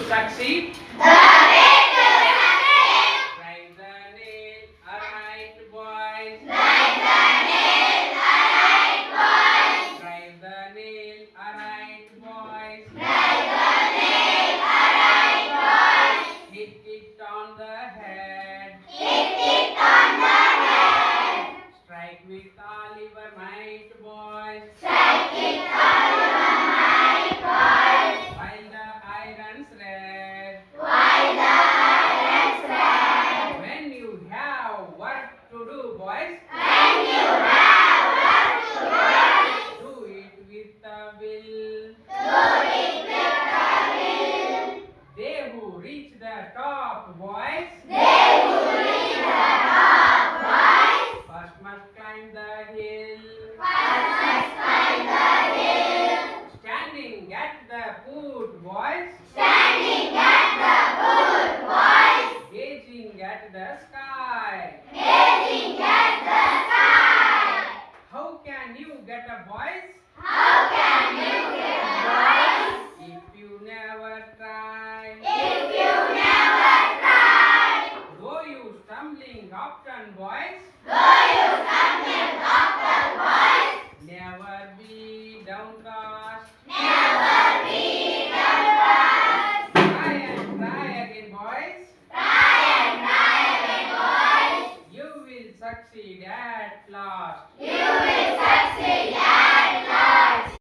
succeed? Strike the nail, alright boys. Strike the nail, alright boys. Hit it on the head. Strike with all your might, boys. While the iron's red. When you have work to do, boys. Do it with a will. They who reach the top, boys. First must climb the hill. Standing at the foot, boys. Gazing at the sky. How can you get a boys? If you never try. Though you stumbling often, boys.